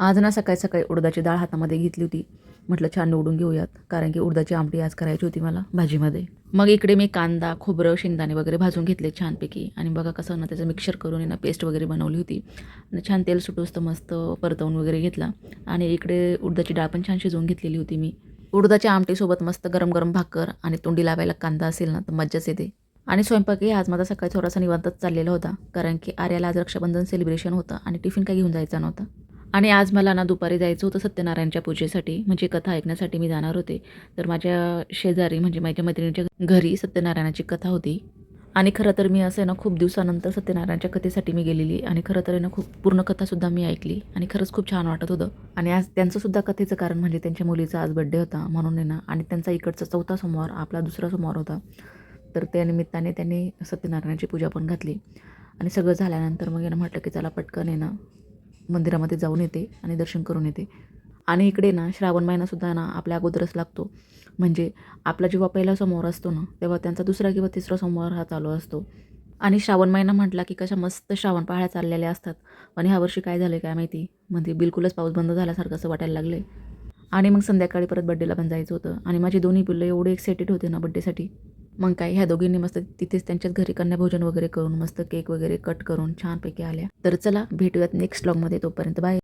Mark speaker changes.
Speaker 1: आज ना सकाळी सकाळी उडदाची डाळ हातामध्ये घेतली होती. म्हटलं छान निवडून घेऊयात, कारण की उडदाची आमटी आज करायची होती मला भाजीमध्ये. मग इकडे मी कांदा, खोबरं, शेंगदाणे वगैरे भाजून घेतले छानपैकी आणि बघा कसं ना त्याचं मिक्सर करून आहे ना पेस्ट वगैरे बनवली होती आणि छान तेल सुटोस तर मस्त परतवून वगैरे घेतला. आणि इकडे उडदाची डाळ पण छान शिजवून घेतलेली होती मी. उडदाच्या आमटीसोबत मस्त गरम गरम भाकर आणि तोंडी लावायला कांदा असेल ना तर मज्जाच येते. आणि स्वयंपाकही आज माझा सकाळी थोडासा निवांतच चाललेला होता, कारण की आर्याला आज रक्षाबंधन सेलिब्रेशन होतं आणि टिफिन काही घेऊन जायचा नव्हता. आणि आज मला ना दुपारी जायचं होतं सत्यनारायणच्या पूजेसाठी, म्हणजे कथा ऐकण्यासाठी मी जाणार होते. तर माझ्या शेजारी म्हणजे माझ्या मैत्रिणीच्या घरी सत्यनारायणाची कथा होती. आणि खरं तर मी असं आहे ना खूप दिवसानंतर सत्यनारायणच्या कथेसाठी मी गेलेली आणि खरं तर आहे ना खूप पूर्ण कथासुद्धा मी ऐकली आणि खरंच खूप छान वाटत होतं. आणि आज त्यांचंसुद्धा कथेचं कारण म्हणजे त्यांच्या मुलीचा आज बड्डे होता म्हणून आहे ना, आणि त्यांचा इकडचा चौथा सोमवार आपला दुसरा सोमवार होता. तर त्या निमित्ताने त्यांनी सत्यनारायणाची पूजा पण घातली. आणि सगळं झाल्यानंतर मग यानं म्हटलं की चला पटकन आहे ना मंदिरामध्ये जाऊन येते आणि दर्शन करून येते. आणि इकडे ना श्रावण महिनासुद्धा ना आपल्या अगोदरच लागतो. म्हणजे आपला जेव्हा पहिला सोमवार असतो ना, तेव्हा त्यांचा दुसरा किंवा तिसरा सोमवार हा चालू असतो. आणि श्रावण महिना म्हटला की कशा मस्त श्रावण पाळ्या चाललेल्या असतात. पण ह्यावर्षी काय झालं काय माहिती, म्हणजे बिलकुलच पाऊस बंद झाल्यासारखं असं वाटायला लागलं आहे. आणि मग संध्याकाळी परत बड्डेला पण जायचं होतं आणि माझी दोन्ही पिल्लं एवढे एक्सायटेड होते ना बड्डेसाठी. मग काय ह्या दोघींनी मस्त तिथेच त्यांच्याच घरी कन्याभोजन वगैरे करून मस्त केक वगैरे कट करून छानपैकी आल्या. तर चला भेटूयात नेक्स्ट व्लॉगमध्ये, तोपर्यंत बाय.